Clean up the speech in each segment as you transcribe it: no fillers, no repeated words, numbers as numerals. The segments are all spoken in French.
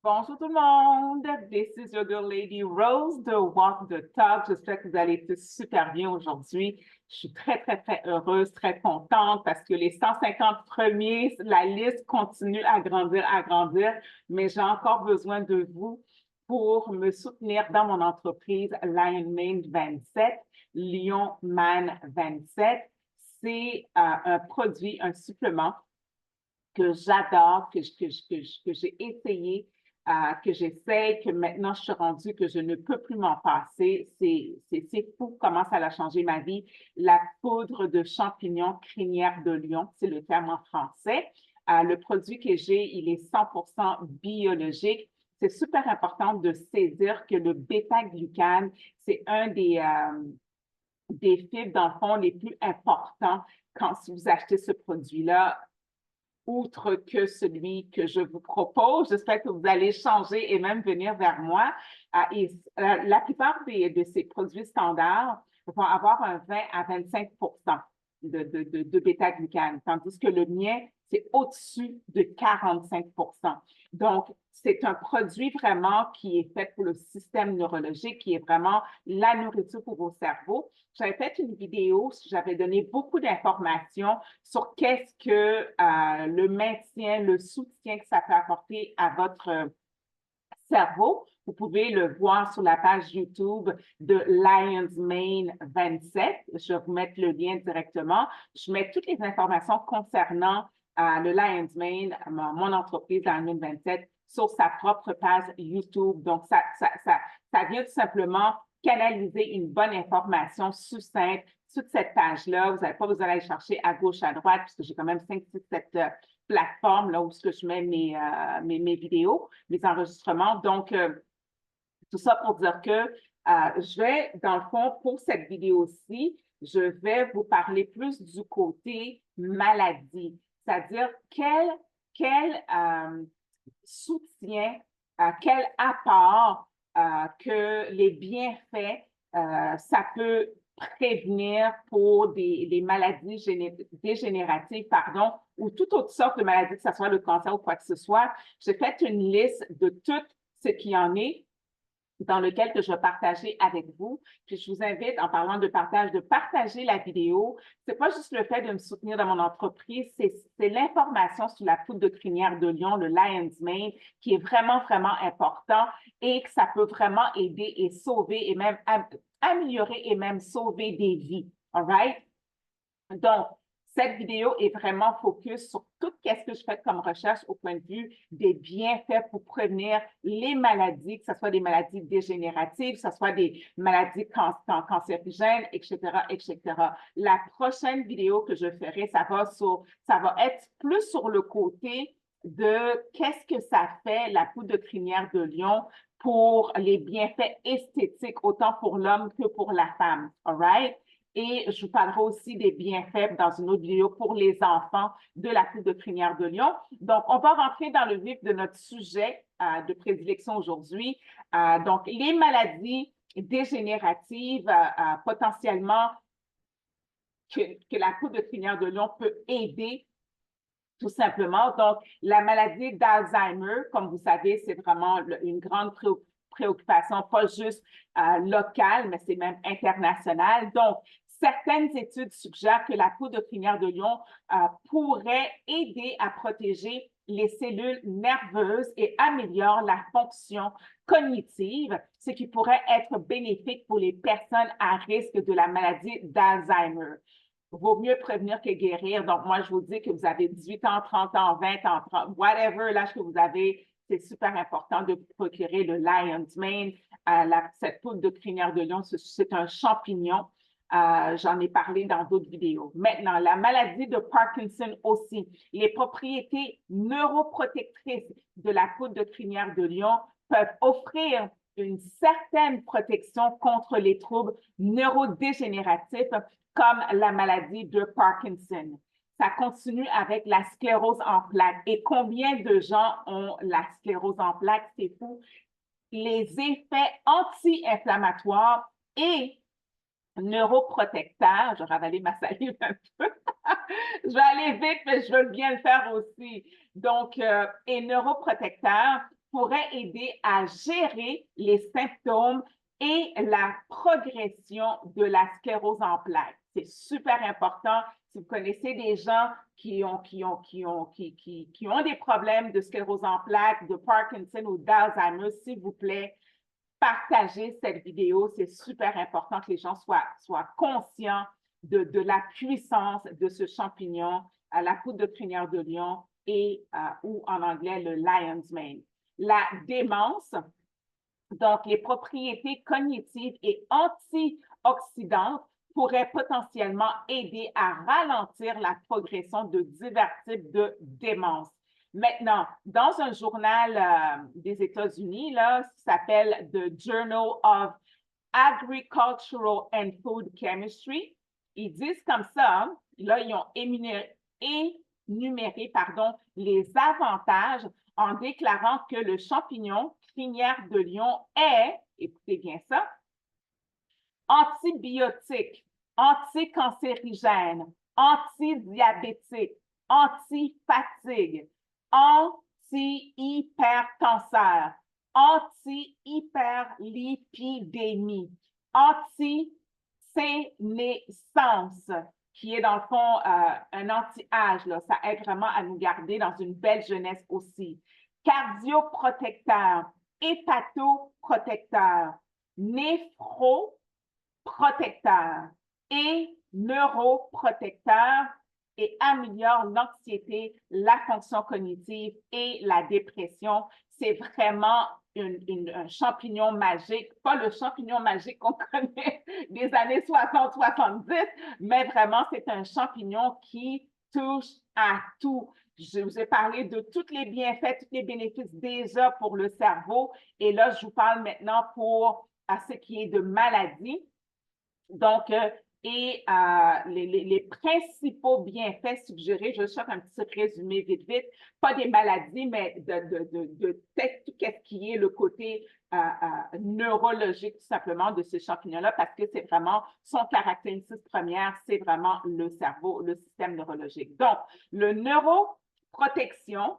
Bonjour tout le monde, this is your girl Lady Rose de Walk the Talk. J'espère que vous allez tous super bien aujourd'hui. Je suis très heureuse, très contente parce que les 150 premiers, la liste continue à grandir, mais j'ai encore besoin de vous pour me soutenir dans mon entreprise Lion Mane 27, Lion Man 27. C'est un produit, un supplément que j'adore, que j'ai essayé, que j'essaie, que maintenant je suis rendue que je ne peux plus m'en passer. C'est fou comment ça a changé ma vie. La poudre de champignons crinière de lion, c'est le terme en français. Le produit que j'ai, il est 100% biologique. C'est super important de saisir que le bêta-glucane, c'est un des fibres, dans le fond, les plus importants quand si vous achetez ce produit-là, outre que celui que je vous propose. J'espère que vous allez changer et même venir vers moi. La plupart de ces produits standards vont avoir un 20 à 25 de bêta-glucane, tandis que le mien, c'est au-dessus de 45. Donc, c'est un produit vraiment qui est fait pour le système neurologique, qui est vraiment la nourriture pour vos cerveaux. J'avais fait une vidéo, j'avais donné beaucoup d'informations sur qu'est-ce que le maintien, le soutien que ça peut apporter à votre cerveau. Vous pouvez le voir sur la page YouTube de Lion's Mane 27. Je vais vous mettre le lien directement. Je mets toutes les informations concernant le Lion's Mane, mon entreprise Lion's Mane 27, sur sa propre page YouTube. Donc, ça vient tout simplement canaliser une bonne information succincte sur cette page-là. Vous n'avez pas besoin d'aller chercher à gauche, à droite, puisque j'ai quand même 5, 6, 7 plateformes là, où je mets mes vidéos, mes enregistrements. Donc, tout ça pour dire que je vais, dans le fond, pour cette vidéo-ci, je vais vous parler plus du côté maladie, c'est-à-dire quel soutien, quel apport que les bienfaits, ça peut prévenir pour des maladies dégénératives, pardon, ou toute autre sorte de maladie, que ce soit le cancer ou quoi que ce soit. J'ai fait une liste de tout ce qu'il y en est dans lequel que je vais partager avec vous. Puis je vous invite, en parlant de partage, de partager la vidéo. C'est pas juste le fait de me soutenir dans mon entreprise, c'est l'information sur la poudre de crinière de lion, le Lion's Mane, qui est vraiment important et que ça peut vraiment aider et sauver et même améliorer et même sauver des vies. All right? Donc, cette vidéo est vraiment focus sur tout ce que je fais comme recherche au point de vue des bienfaits pour prévenir les maladies, que ce soit des maladies dégénératives, que ce soit des maladies cancérigènes, etc. La prochaine vidéo que je ferai, ça va être plus sur le côté de qu'est-ce que ça fait, la poudre de crinière de lion, pour les bienfaits esthétiques, autant pour l'homme que pour la femme. All right? Et je vous parlerai aussi des bienfaits dans une autre vidéo pour les enfants de la poudre de crinière de lion. Donc, on va rentrer dans le vif de notre sujet de prédilection aujourd'hui. Donc, les maladies dégénératives potentiellement que la poudre de crinière de lion peut aider tout simplement. Donc, la maladie d'Alzheimer, comme vous savez, c'est vraiment une grande préoccupation, pas juste locale, mais c'est même internationale. Donc, certaines études suggèrent que la poudre de crinière de lion pourrait aider à protéger les cellules nerveuses et améliore la fonction cognitive, ce qui pourrait être bénéfique pour les personnes à risque de la maladie d'Alzheimer. Vaut mieux prévenir que guérir. Donc, moi, je vous dis que vous avez 18 ans, 30 ans, 20 ans, 30, whatever l'âge que vous avez, c'est super important de vous procurer le Lion's Mane. Cette poudre de crinière de lion, c'est un champignon. J'en ai parlé dans d'autres vidéos. Maintenant, la maladie de Parkinson aussi. Les propriétés neuroprotectrices de la poudre de crinière de lion peuvent offrir une certaine protection contre les troubles neurodégénératifs comme la maladie de Parkinson. Ça continue avec la sclérose en plaques. Et combien de gens ont la sclérose en plaques? C'est fou. Les effets anti-inflammatoires et neuroprotecteurs, je vais ravaler ma salive un peu, je vais aller vite, mais je veux bien le faire aussi. Donc, et neuroprotecteurs pourrait aider à gérer les symptômes et la progression de la sclérose en plaques. C'est super important. Si vous connaissez des gens qui ont des problèmes de sclérose en plaques, de Parkinson ou d'Alzheimer, s'il vous plaît, partagez cette vidéo. C'est super important que les gens soient conscients de la puissance de ce champignon à la poudre de crinière de lion et ou en anglais le lion's mane. La démence, donc les propriétés cognitives et antioxydantes pourraient potentiellement aider à ralentir la progression de divers types de démence. Maintenant, dans un journal des États-Unis, là, qui s'appelle The Journal of Agricultural and Food Chemistry, ils disent comme ça, là, ils ont énuméré les avantages en déclarant que le champignon crinière de lion est, écoutez bien ça, antibiotique, anticancérigène, antidiabétique, antifatigue, anti-hypertenseur, anti-hyperlipidémie, anti-sénescence, qui est dans le fond un anti-âge. Ça aide vraiment à nous garder dans une belle jeunesse aussi. Cardioprotecteur, hépatoprotecteur, néphroprotecteur et neuroprotecteur et améliore l'anxiété, la fonction cognitive et la dépression. C'est vraiment un champignon magique, pas le champignon magique qu'on connaît des années 60-70, mais vraiment, c'est un champignon qui touche à tout. Je vous ai parlé de tous les bienfaits, tous les bénéfices déjà pour le cerveau. Et là, je vous parle maintenant pour ce qui est de maladie. Donc, les principaux bienfaits suggérés, je cherche un petit résumé vite, pas des maladies, mais de tout ce qui est le côté neurologique tout simplement de ce champignon-là, parce que c'est vraiment son caractéristique première, c'est vraiment le cerveau, le système neurologique. Donc, le neuroprotection,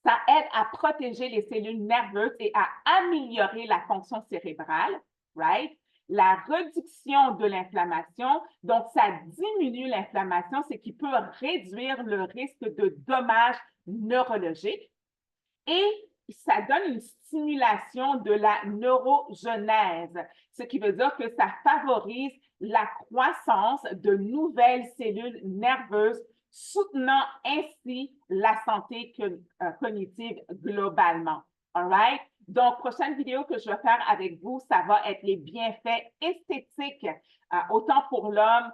ça aide à protéger les cellules nerveuses et à améliorer la fonction cérébrale, right? La réduction de l'inflammation, donc ça diminue l'inflammation, ce qui peut réduire le risque de dommages neurologiques et ça donne une stimulation de la neurogenèse, ce qui veut dire que ça favorise la croissance de nouvelles cellules nerveuses, soutenant ainsi la santé cognitive globalement. All right? Donc, prochaine vidéo que je vais faire avec vous, ça va être les bienfaits esthétiques, autant pour l'homme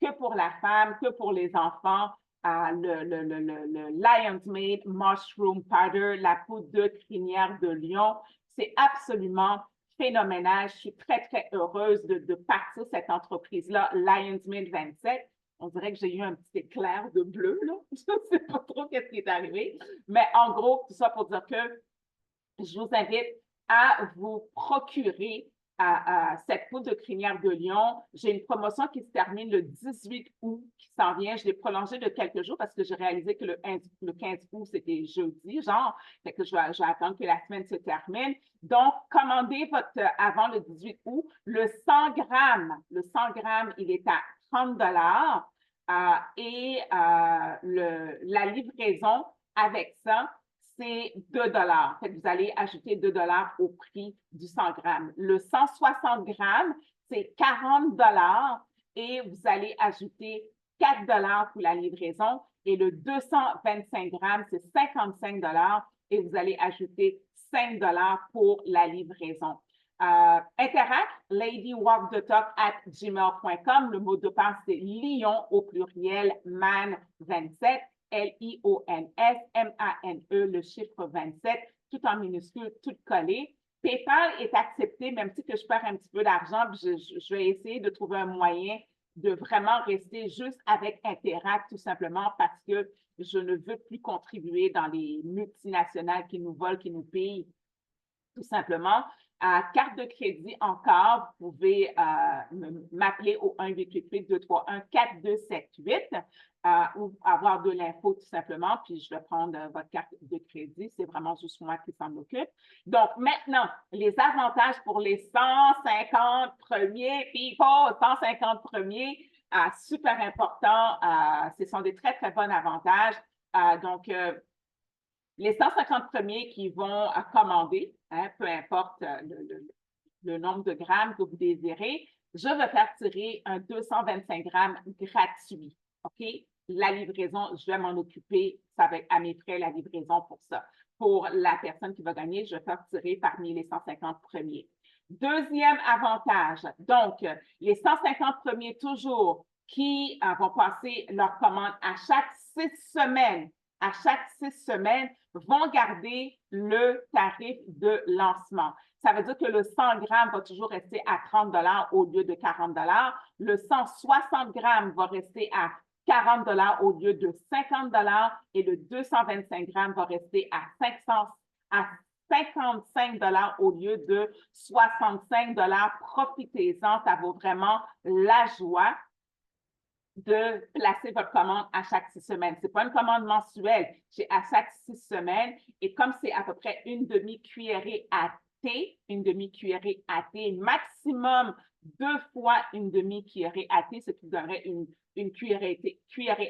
que pour la femme, que pour les enfants. Le Lion's Mane Mushroom Powder, la poudre de crinière de lion. C'est absolument phénoménal. Je suis très, très heureuse de partir cette entreprise-là, Lion's Mane 27. On dirait que j'ai eu un petit éclair de bleu, là. Je ne sais pas trop ce qui est arrivé. Mais en gros, tout ça pour dire que je vous invite à vous procurer cette poudre de crinière de lion. J'ai une promotion qui se termine le 18 août qui s'en vient. Je l'ai prolongée de quelques jours parce que j'ai réalisé que le 15 août, c'était jeudi, genre. Fait que je vais attendre que la semaine se termine. Donc, commandez avant le 18 août. Le 100 grammes, il est à 30 et la livraison avec ça, c'est 2 $. Fait que vous allez ajouter 2 $ au prix du 100 grammes. Le 160 grammes, c'est 40 $ et vous allez ajouter 4 $ pour la livraison. Et le 225 grammes, c'est 55 $ et vous allez ajouter 5 $ pour la livraison. Interact, ladywalkthetalk@gmail.com. Le mot de passe, c'est Lion au pluriel, man 27. L-I-O-N-S, M-A-N-E, le chiffre 27, tout en minuscule, tout collé. PayPal est accepté, même si que je perds un petit peu d'argent, je vais essayer de trouver un moyen de vraiment rester juste avec Interact, tout simplement parce que je ne veux plus contribuer dans les multinationales qui nous volent, qui nous payent, tout simplement. Carte de crédit encore, vous pouvez m'appeler au 1-888-231-4278 ou avoir de l'info tout simplement, puis je vais prendre votre carte de crédit. C'est vraiment juste moi qui s'en occupe. Donc, maintenant, les avantages pour les 150 premiers people, 150 premiers, super important. Ce sont des très, très bons avantages. Donc, les 150 premiers qui vont commander, hein, peu importe le nombre de grammes que vous désirez, je vais faire tirer un 225 grammes gratuit. OK? La livraison, je vais m'en occuper. Ça va être à mes frais, la livraison pour ça. Pour la personne qui va gagner, je vais faire tirer parmi les 150 premiers. Deuxième avantage, donc, les 150 premiers toujours qui vont passer leur commande à chaque 6 semaines, vont garder le tarif de lancement. Ça veut dire que le 100 grammes va toujours rester à 30 au lieu de 40 Le 160 grammes va rester à 40 au lieu de 50 et le 225 grammes va rester à 55 au lieu de 65 Profitez-en, ça vaut vraiment la joie de placer votre commande à chaque 6 semaines. Ce n'est pas une commande mensuelle, c'est à chaque 6 semaines. Et comme c'est à peu près une demi-cuillerée à thé, maximum 2 fois une demi-cuillerée à thé, ce qui donnerait une cuillerée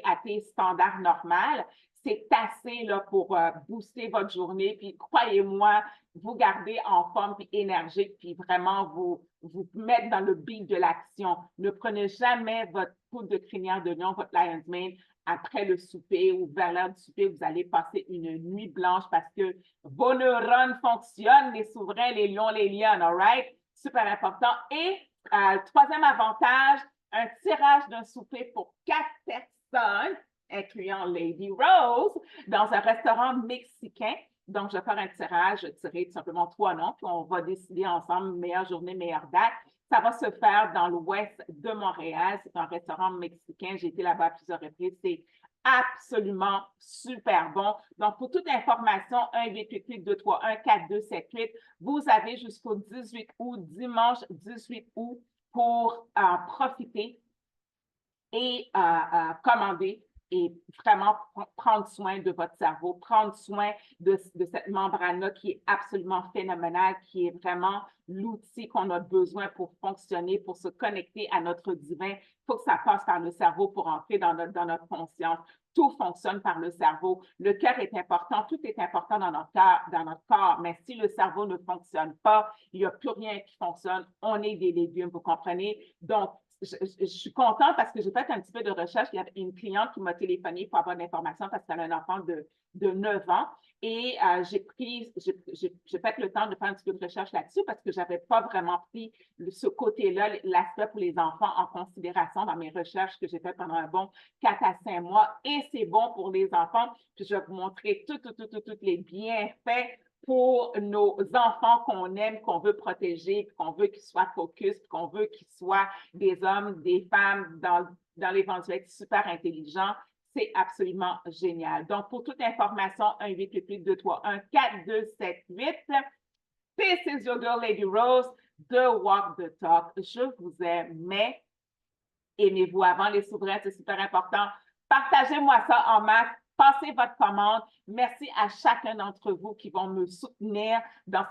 à thé standard normale. C'est assez là, pour booster votre journée. Puis croyez-moi, vous garder en forme puis énergique, puis vraiment vous mettre dans le beat de l'action. Ne prenez jamais votre poudre de crinière de lion, votre Lion's Mane, après le souper ou vers l'heure du souper, vous allez passer une nuit blanche parce que vos neurones fonctionnent, les souverains, les lions, les lionnes, all right? Super important. Et troisième avantage, un tirage d'un souper pour 4 personnes, incluant Lady Rose, dans un restaurant mexicain. Donc, je vais faire un tirage, je vais tirer tout simplement 3 noms, puis on va décider ensemble meilleure journée, meilleure date. Ça va se faire dans l'ouest de Montréal. C'est un restaurant mexicain. J'ai été là-bas à plusieurs reprises. C'est absolument super bon. Donc, pour toute information, 1-888-231-4278. Vous avez jusqu'au 18 août, dimanche 18 août, pour profiter et commander et vraiment prendre soin de votre cerveau, prendre soin de cette membrane-là qui est absolument phénoménale, qui est vraiment l'outil qu'on a besoin pour fonctionner, pour se connecter à notre divin. Il faut que ça passe par le cerveau pour entrer dans notre conscience. Tout fonctionne par le cerveau. Le cœur est important, tout est important dans notre corps, mais si le cerveau ne fonctionne pas, il n'y a plus rien qui fonctionne. On est des légumes, vous comprenez? Donc, je suis contente parce que j'ai fait un petit peu de recherche. Il y a une cliente qui m'a téléphoné pour avoir de l'information parce qu'elle a un enfant de 9 ans. Et j'ai fait le temps de faire un petit peu de recherche là-dessus parce que je n'avais pas vraiment pris ce côté-là, l'aspect pour les enfants en considération dans mes recherches que j'ai faites pendant un bon 4 à 5 mois. Et c'est bon pour les enfants. Puis je vais vous montrer tous les bienfaits pour nos enfants qu'on aime, qu'on veut protéger, qu'on veut qu'ils soient focus, qu'on veut qu'ils soient des hommes, des femmes dans l'éventualité super intelligents. C'est absolument génial. Donc, pour toute information, 1-888-231-4278. This is your girl, Lady Rose, The Walk the Talk. Je vous aime, mais aimez-vous avant les souverains, c'est super important. Partagez-moi ça en masse. Passez votre commande. Merci à chacun d'entre vous qui vont me soutenir dans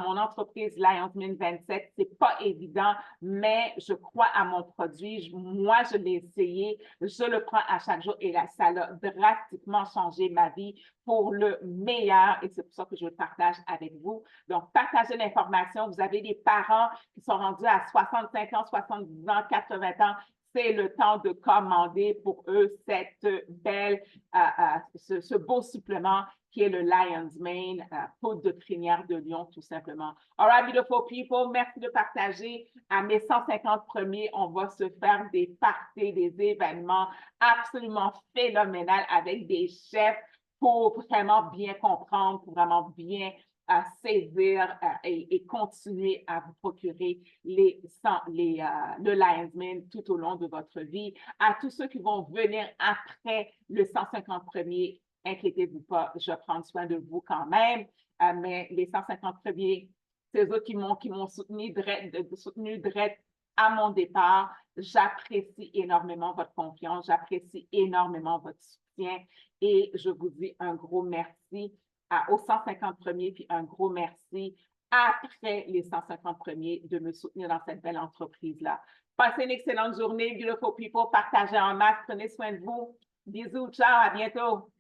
mon entreprise Lion's Mane 27. C'est pas évident, mais je crois à mon produit. Moi, je l'ai essayé. Je le prends à chaque jour et là, ça a drastiquement changé ma vie pour le meilleur et c'est pour ça que je le partage avec vous. Donc, partagez l'information. Vous avez des parents qui sont rendus à 65 ans, 70 ans, 80 ans. C'est le temps de commander pour eux cette belle, ce beau supplément qui est le Lion's Mane, poudre de crinière de lion, tout simplement. All right, beautiful people, merci de partager. À mes 150 premiers, on va se faire des parties, des événements absolument phénoménaux avec des chefs pour vraiment bien comprendre, pour vraiment bien saisir et continuer à vous procurer le Lion's Mane tout au long de votre vie. À tous ceux qui vont venir après le 150 premiers, inquiétez-vous pas, je vais prendre soin de vous quand même, mais les 150 premiers, c'est eux qui m'ont soutenu direct à mon départ. J'apprécie énormément votre confiance, j'apprécie énormément votre soutien et je vous dis un gros merci aux 150 premiers, puis un gros merci après les 150 premiers de me soutenir dans cette belle entreprise-là. Passez une excellente journée, beautiful people, partagez en masse, prenez soin de vous. Bisous, ciao, à bientôt.